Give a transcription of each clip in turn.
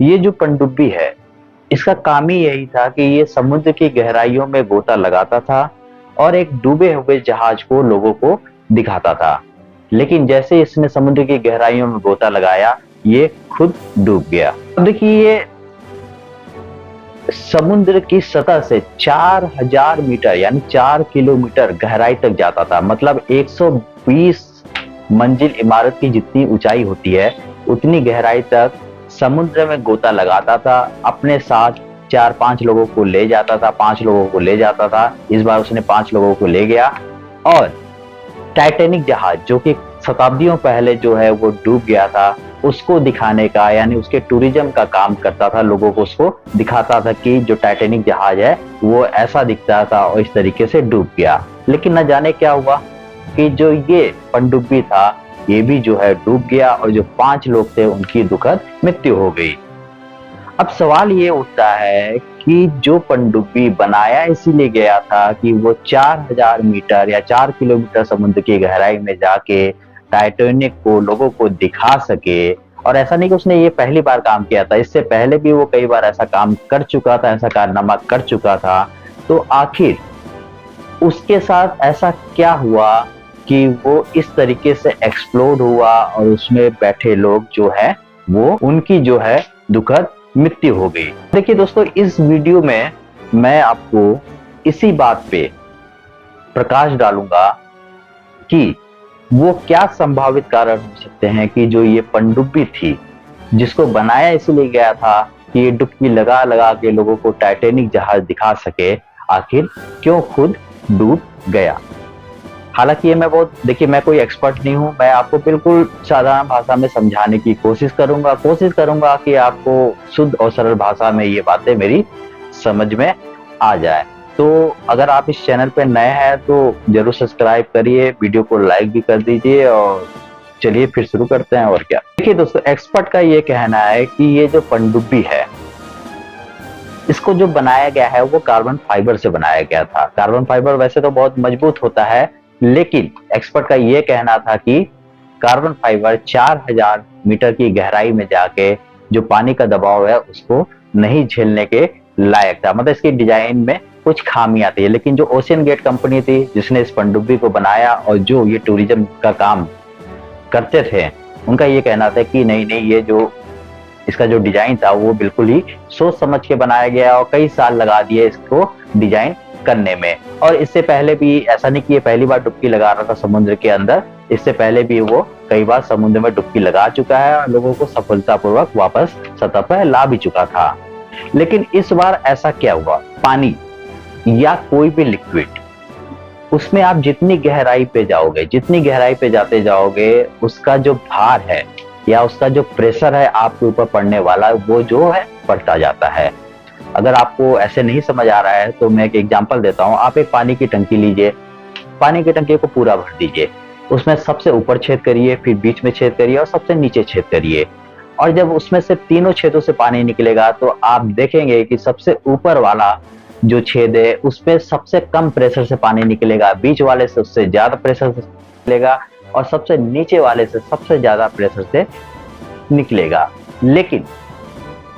ये जो पनडुब्बी है, इसका काम ही यही था कि ये समुद्र की गहराइयों में गोता लगाता था और एक डूबे हुए जहाज को लोगों को दिखाता था। लेकिन जैसे इसने समुद्र की गहराइयों में गोता लगाया, ये खुद डूब गया। अब देखिए, ये समुद्र की सतह से 4000 मीटर यानी 4 किलोमीटर गहराई तक जाता था। मतलब 120 मंजिल इमारत की जितनी ऊंचाई होती है, उतनी गहराई तक समुद्र में गोता लगाता था। अपने साथ 4-5 लोगों को ले जाता था, 5 लोगों को ले जाता था। इस बार उसने 5 लोगों को ले गया और टाइटैनिक जहाज, जो कि शताब्दियों पहले जो है वो डूब गया था, उसको दिखाने का यानी उसके टूरिज्म का काम करता था। लोगों को उसको दिखाता था कि जो टाइटैनिक जहाज है वो ऐसा दिखता था और इस तरीके से डूब गया। लेकिन न जाने क्या हुआ कि जो ये पनडुब्बी था, ये भी जो है डूब गया और जो 5 लोग थे उनकी दुखद मृत्यु हो गई। अब सवाल ये उठता है कि जो पनडुब्बी बनाया इसीलिए गया था कि वो 4000 मीटर या 4 किलोमीटर समुद्र की गहराई में जाके टाइटैनिक को लोगों को दिखा सके। और ऐसा नहीं कि उसने ये पहली बार काम किया था, इससे पहले भी वो कई बार ऐसा काम कर चुका था, ऐसा कारनामा कर चुका था। तो आखिर उसके साथ ऐसा क्या हुआ कि वो इस तरीके से एक्सप्लोड हुआ और उसमें बैठे लोग जो है वो उनकी जो है दुखद मृत्यु हो गई। देखिए दोस्तों, इस वीडियो में मैं आपको इसी बात पे प्रकाश डालूंगा कि वो क्या संभावित कारण हो सकते हैं कि जो ये पनडुब्बी थी, जिसको बनाया इसलिए गया था कि ये डुबकी लगा लगा के लोगों को टाइटैनिक जहाज दिखा सके, आखिर क्यों खुद डूब गया। हालांकि ये देखिए, मैं कोई एक्सपर्ट नहीं हूं, मैं आपको बिल्कुल साधारण भाषा में समझाने की कोशिश करूंगा कि आपको शुद्ध और सरल भाषा में ये बातें मेरी समझ में आ जाए। तो अगर आप इस चैनल पे नए हैं तो जरूर सब्सक्राइब करिए, वीडियो को लाइक भी कर दीजिए और चलिए फिर शुरू करते हैं। और क्या, देखिए दोस्तों, एक्सपर्ट का ये कहना है कि ये जो पनडुब्बी है, इसको जो बनाया गया है वो कार्बन फाइबर से बनाया गया था। कार्बन फाइबर वैसे तो बहुत मजबूत होता है, लेकिन एक्सपर्ट का ये कहना था कि कार्बन फाइबर 4000 मीटर की गहराई में जाके जो पानी का दबाव है उसको नहीं झेलने के लायक था। मतलब इसकी डिजाइन में कुछ खामियां थी। लेकिन जो ओशियन गेट कंपनी थी जिसने इस पनडुब्बी को बनाया और जो ये टूरिज्म का काम करते थे, उनका ये कहना था कि नहीं, ये जो इसका जो डिजाइन था वो बिल्कुल ही सोच समझ के बनाया गया और कई साल लगा दिए इसको डिजाइन करने में। और इससे पहले भी ऐसा नहीं कि ये पहली बार डुबकी लगा रहा था समुद्र के अंदर, इससे पहले भी वो कई बार समुद्र में डुबकी लगा चुका है और लोगों को सफलतापूर्वक वापस सतह पर ला भी चुका था। लेकिन इस बार ऐसा क्या हुआ, पानी या कोई भी लिक्विड, उसमें आप जितनी गहराई पे जाते जाओगे, उसका जो भार है या उसका जो प्रेशर है आपके ऊपर पड़ने वाला, वो जो है बढ़ता जाता है। अगर आपको ऐसे नहीं समझ आ रहा है तो मैं एक एग्जांपल देता हूं। आप एक पानी की टंकी लीजिए, पानी की टंकी को पूरा भर दीजिए, उसमें सबसे ऊपर छेद करिए, फिर बीच में छेद करिए और सबसे नीचे छेद करिए। और जब उसमें से तीनों छेदों से पानी निकलेगा तो आप देखेंगे कि सबसे ऊपर वाला जो छेद है उसपे सबसे कम प्रेशर से पानी निकलेगा, बीच वाले से उससे ज्यादा प्रेशर से निकलेगा और सबसे नीचे वाले से सबसे ज्यादा प्रेशर से निकलेगा। लेकिन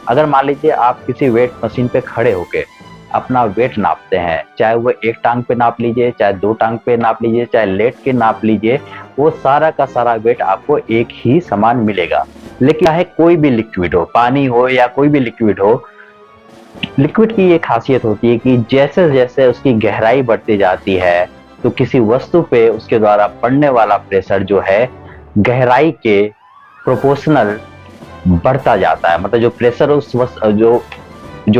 अगर मान लीजिए आप किसी वेट मशीन पे खड़े होके अपना वेट नापते हैं, चाहे वो एक टांग पे नाप लीजिए, चाहे 2 टांग पे नाप लीजिए, चाहे लेट के नाप लीजिए, वो सारा का सारा वेट आपको एक ही समान मिलेगा। लेकिन चाहे कोई भी लिक्विड हो, पानी हो या कोई भी लिक्विड हो, लिक्विड की ये खासियत होती है कि जैसे जैसे उसकी गहराई बढ़ती जाती है तो किसी वस्तु पे उसके द्वारा पड़ने वाला प्रेशर जो है गहराई के प्रोपोर्शनल बढ़ता जाता है। मतलब जो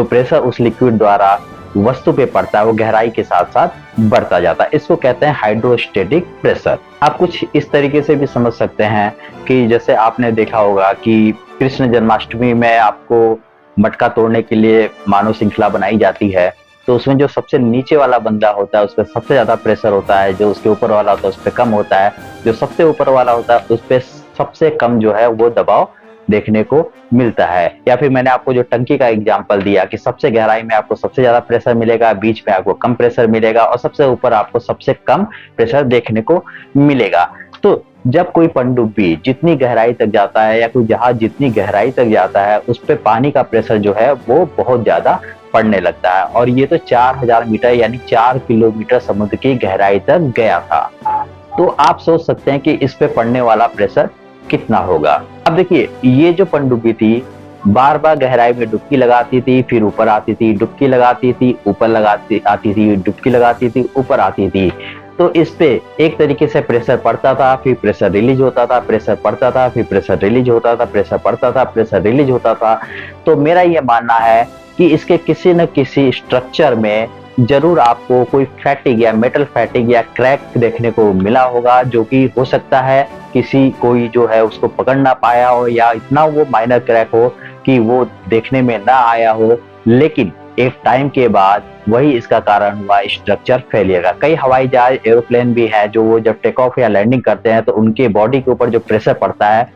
प्रेशर उस लिक्विड द्वारा वस्तु पे पड़ता है वो गहराई के साथ साथ बढ़ता जाता है। इसको कहते हैं हाइड्रोस्टेटिक प्रेशर। आप कुछ इस तरीके से भी समझ सकते हैं कि जैसे आपने देखा होगा कि कृष्ण जन्माष्टमी में आपको मटका तोड़ने के लिए मानव श्रृंखला बनाई जाती है, तो उसमें जो सबसे नीचे वाला बंदा होता है उस पर सबसे ज्यादा प्रेशर होता है, जो उसके ऊपर वाला होता है उस पर कम होता है, जो सबसे ऊपर वाला होता है उस पर सबसे कम जो है वो दबाव देखने को मिलता है। या फिर मैंने आपको जो टंकी का एग्जांपल दिया कि सबसे गहराई में आपको सबसे ज्यादा प्रेशर मिलेगा, बीच में आपको कम प्रेशर मिलेगा और सबसे ऊपर आपको सबसे कम प्रेशर देखने को मिलेगा। तो जब कोई पनडुब्बी जितनी गहराई तक जाता है या कोई जहाज जितनी गहराई तक जाता है, उस पे पानी का प्रेशर जो है वो बहुत ज्यादा पड़ने लगता है। और ये तो 4000 मीटर यानी 4 किलोमीटर समुद्र की गहराई तक गया था। तो आप सोच सकते हैं कि इस पे पड़ने वाला प्रेशर कितना होगा। अब देखिए, ये जो पनडुब्बी थी बार बार गहराई में डुबकी लगाती थी, फिर ऊपर आती थी, डुबकी लगाती थी, ऊपर आती थी, डुबकी लगाती थी, ऊपर आती थी। तो इस पे एक तरीके से प्रेशर पड़ता था, फिर प्रेशर रिलीज होता था, प्रेशर पड़ता था, फिर प्रेशर रिलीज होता था, प्रेशर पड़ता था, प्रेशर रिलीज होता था। तो मेरा ये मानना है कि इसके किसी न किसी स्ट्रक्चर में जरूर आपको कोई फैटिग या मेटल फैटिग या क्रैक देखने को मिला होगा, जो कि हो सकता है किसी कोई जो है उसको पकड़ ना पाया हो, या इतना वो माइनर क्रैक हो कि वो देखने में ना आया हो, लेकिन एक टाइम के बाद वही इसका कारण हुआ स्ट्रक्चर फेलियर का। कई हवाई जहाज एरोप्लेन भी है जो वो जब टेक ऑफ या लैंडिंग करते हैं तो उनके बॉडी के ऊपर जो प्रेशर पड़ता है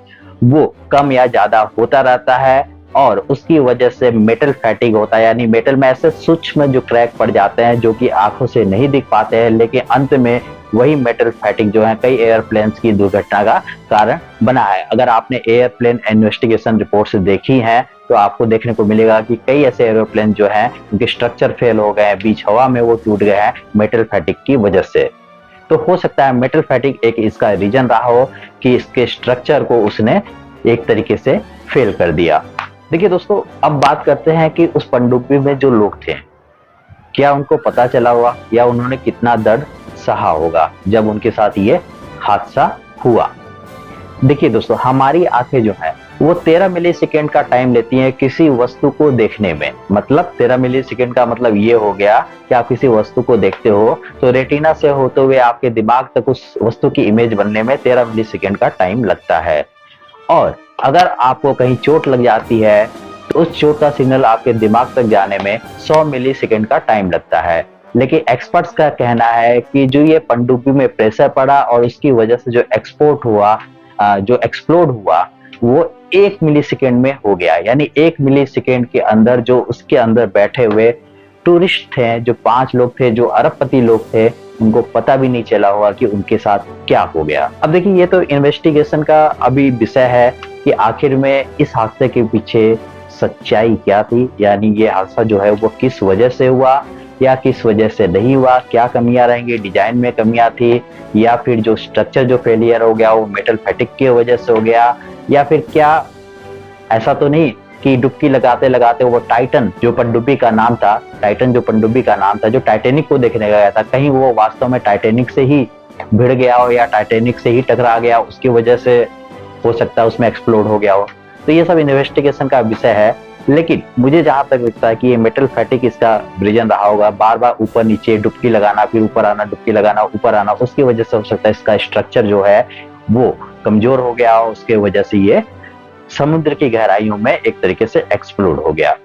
वो कम या ज्यादा होता रहता है, और उसकी वजह से मेटल फैटिग होता है, यानी मेटल में ऐसे सूक्ष्म जो क्रैक पड़ जाते हैं जो कि आंखों से नहीं दिख पाते हैं, लेकिन अंत में वही मेटल फैटिग जो है कई एयरप्लेन्स की दुर्घटना का कारण बना है। अगर आपने एयरप्लेन इन्वेस्टिगेशन रिपोर्ट से देखी है तो आपको देखने को मिलेगा कि कई ऐसे एरोप्लेन जो हैं उनके स्ट्रक्चर फेल हो गए हैं, बीच हवा में वो टूट गए हैं मेटल फैटिग की वजह से। तो हो सकता है मेटल फैटिग एक इसका रीजन रहा हो कि इसके स्ट्रक्चर को उसने एक तरीके से फेल कर दिया। देखिए दोस्तों, अब बात करते हैं कि उस पनडुब्बी में जो लोग थे, क्या उनको पता चला होगा या उन्होंने कितना दर्द सहा होगा जब उनके साथ ये हादसा हुआ। देखिए दोस्तों, हमारी आंखें जो है वो 13 मिलीसेकेंड का टाइम लेती हैं किसी वस्तु को देखने में। मतलब 13 मिलीसेकेंड का मतलब ये हो गया कि आप किसी वस्तु को देखते हो तो रेटिना से होते हुए आपके दिमाग तक उस वस्तु की इमेज बनने में 13 मिलीसेकेंड का टाइम लगता है। और अगर आपको कहीं चोट लग जाती है तो उस चोट का सिग्नल आपके दिमाग तक जाने में 100 मिलीसेकेंड का टाइम लगता है। लेकिन एक्सपर्ट्स का कहना है कि जो ये पनडुब्बी में प्रेशर पड़ा और उसकी वजह से जो एक्सपोर्ट हुआ, जो एक्सप्लोड हुआ, वो 1 मिलीसेकेंड में हो गया। यानी 1 मिलीसेकेंड के अंदर जो उसके अंदर बैठे हुए टूरिस्ट थे, जो 5 लोग थे, जो अरबपति लोग थे, उनको पता भी नहीं चला होगा कि उनके साथ क्या हो गया। अब देखिए, ये तो इन्वेस्टिगेशन का अभी विषय है कि आखिर में इस हादसे के पीछे सच्चाई क्या थी, यानी ये हादसा जो है वो किस वजह से हुआ या किस वजह से नहीं हुआ, क्या कमियां रहेंगी, डिजाइन में कमियां थी, या फिर जो स्ट्रक्चर जो फेलियर हो गया वो मेटल फैटिग की वजह से हो गया, या फिर क्या ऐसा तो नहीं कि डुबकी लगाते लगाते वो टाइटन जो पनडुब्बी का नाम था, टाइटन जो पनडुब्बी का नाम था, जो टाइटेनिक को देखने गया था, कहीं वो वास्तव में टाइटेनिक से ही भिड़ गया हो या टाइटेनिक से ही टकरा गया, उसकी वजह से हो सकता है उसमें एक्सप्लोड हो गया हो। तो ये सब इन्वेस्टिगेशन का विषय है, लेकिन मुझे जहां तक लगता है कि ये मेटल फैटिग इसका रीजन रहा होगा। बार बार ऊपर नीचे डुबकी लगाना, फिर ऊपर आना, डुबकी लगाना, ऊपर आना, उसकी वजह से हो सकता है इसका स्ट्रक्चर जो है वो कमजोर हो गया हो, उसके वजह से ये समुद्र की गहराइयों में एक तरीके से एक्सप्लोड हो गया।